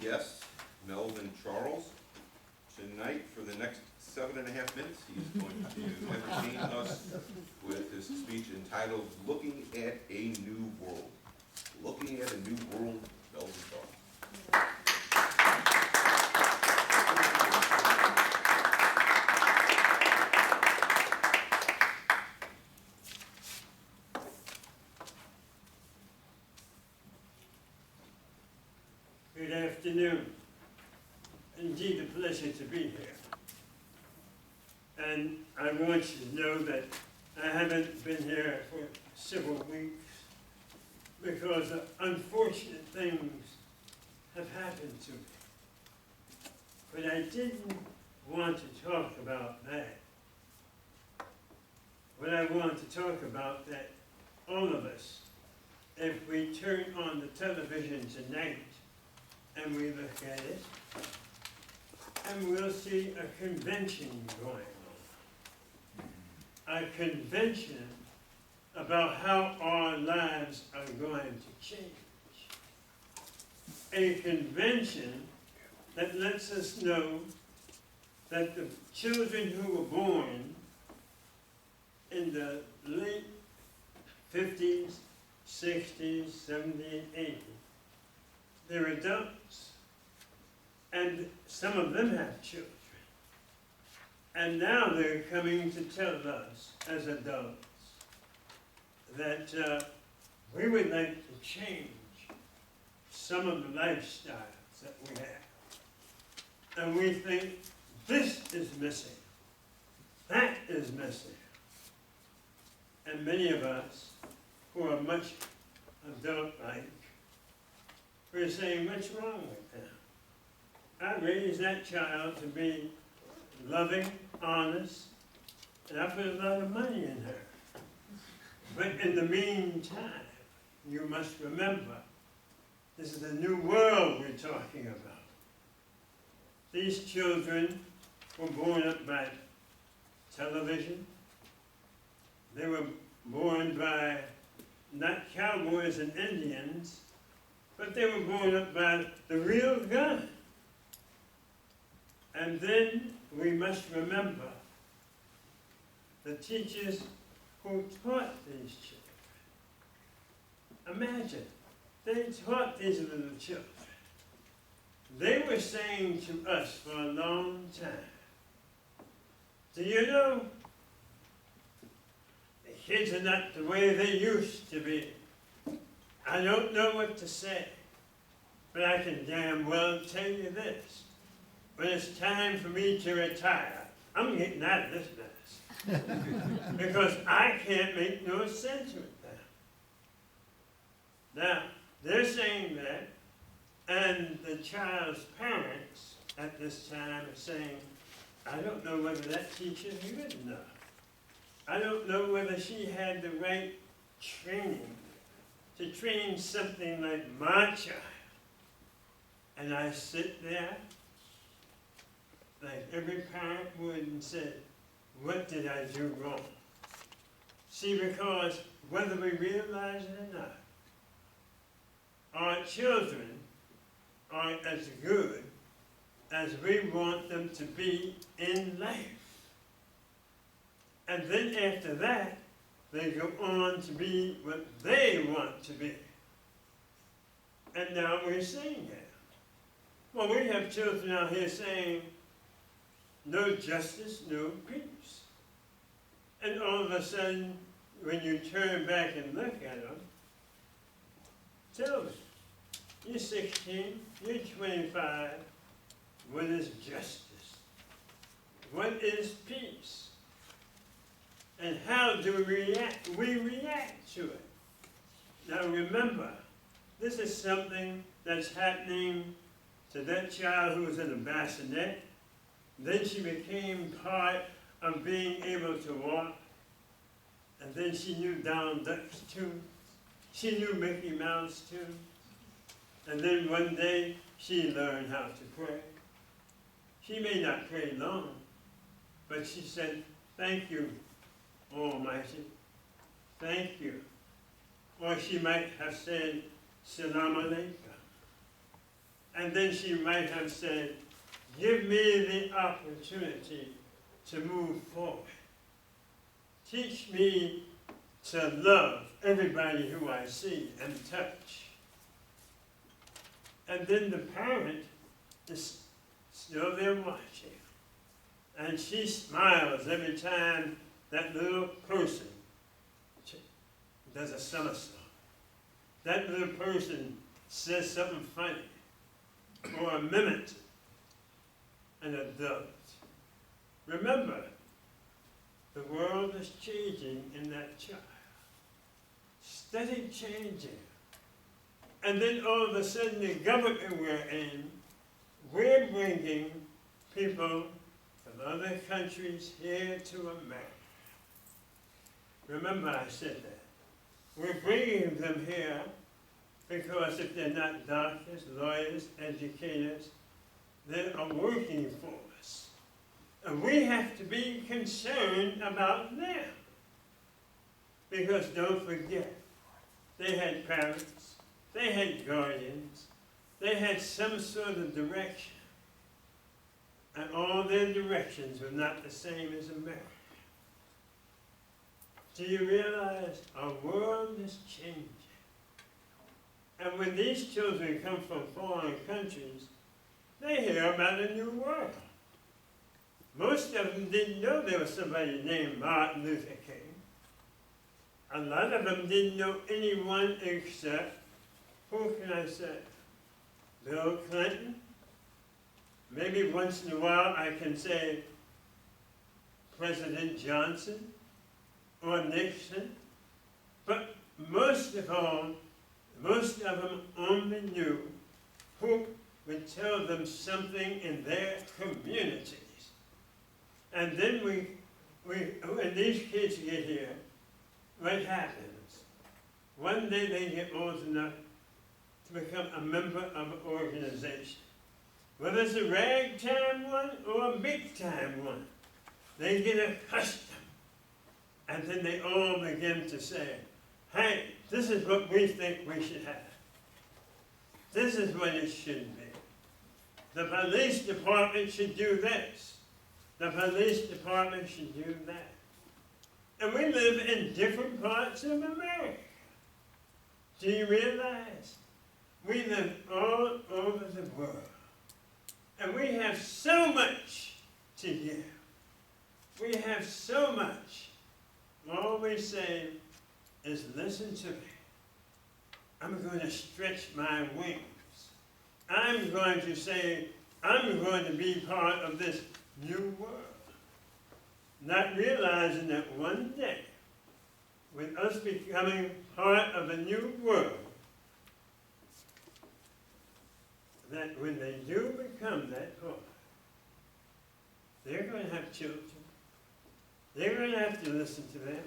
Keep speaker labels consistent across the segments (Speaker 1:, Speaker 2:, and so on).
Speaker 1: guest, Melvin Charles. Tonight, for the next 7.5 minutes, he's going to entertain us with his speech entitled, Looking at a New World. Looking at a New World, Melvin Charles.
Speaker 2: Good afternoon. Indeed, a pleasure to be here. And I want you to know that I haven't been here for several weeks because unfortunate things have happened to me. But I didn't want to talk about that. What I want to talk about that all of us, if we turn on the television tonight and we look at it, and we'll see a convention going on. A convention about how our lives are going to change. A convention that lets us know that the children who were born in the late 50s, 60s, 70s, 80s, they're adults. And some of them have children. And now they're coming to tell us, as adults, that we would like to change some of the lifestyles that we have. And we think, this is missing. That is missing. And many of us, who are much adult-like, we're saying, what's wrong with them? I raised that child to be loving, honest, and I put a lot of money in her. But in the meantime, you must remember, this is a new world we're talking about. These children were born up by television. They were born by not cowboys and Indians, but they were born up by the real gun. And then we must remember the teachers who taught these children. Imagine, they taught these little children. They were saying to us for a long time, do you know, the kids are not the way they used to be. I don't know what to say, but I can damn well tell you this. When it's time for me to retire, I'm getting out of this mess. Because I can't make no sense with that. Now, they're saying that, and the child's parents at this time are saying, I don't know whether that teacher is good enough. I don't know whether she had the right training to train something like my child. And I sit there, like every parent would, and said, what did I do wrong? See, because whether we realize it or not, our children are as good as we want them to be in life. And then after that, they go on to be what they want to be. And now we're saying that. Well, we have children out here saying, no justice, no peace. And all of a sudden, when you turn back and look at them, tell me, you're 16, you're 25, what is justice? What is peace? And how do we react? We react to it. Now remember, this is something that's happening to that child who was in a bassinet. Then she became part of being able to walk. And then she knew Donald Duck's tune. She knew Mickey Mouse tune. And then one day, she learned how to pray. She may not pray long, but she said, thank you, Almighty. Thank you. Or she might have said, Salam Alaikum. And then she might have said, give me the opportunity to move forward. Teach me to love everybody who I see and touch. And then the parent is still there watching. And she smiles every time that little person does a somersault. That little person says something funny or mimics an adult. Remember, the world is changing in that child. Steady changing. And then all of a sudden the government we're bringing people from other countries here to America. Remember I said that. We're bringing them here because if they're not doctors, lawyers, educators, they are working for us. And we have to be concerned about them. Because don't forget, they had parents, they had guardians, they had some sort of direction. And all their directions were not the same as America. Do you realize our world is changing? And when these children come from foreign countries, they hear about a new world. Most of them didn't know there was somebody named Martin Luther King. A lot of them didn't know anyone except, who can I say, Bill Clinton. Maybe once in a while I can say President Johnson or Nixon. But most of them only knew who would tell them something in their communities. And then when these kids get here, what happens? One day they get old enough to become a member of an organization. Whether it's a ragtime one or a big-time one, they get accustomed. And then they all begin to say, hey, this is what we think we should have. This is what it should be. The police department should do this. The police department should do that. And we live in different parts of America. Do you realize? We live all over the world. And we have so much to give. We have so much. All we say is, listen to me. I'm going to stretch my wings. I'm going to say, I'm going to be part of this new world. Not realizing that one day, with us becoming part of a new world, that when they do become that part, they're going to have children. They're going to have to listen to them.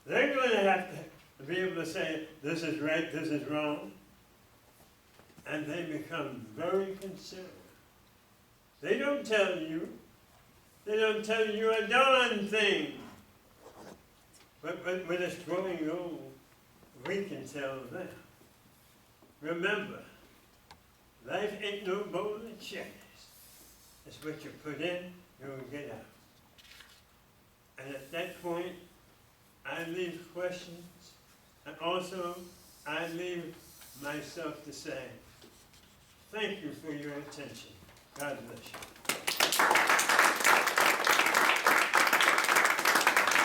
Speaker 2: They're going to have to be able to say, this is right, this is wrong. And they become very concerned. They don't tell you. They don't tell you a darn thing. But when it's growing old, we can tell them. Remember, life ain't no bowl of cherries. It's what you put in, you'll get out. And at that point, I leave questions, and also I leave myself to say, thank you for your attention. God bless you.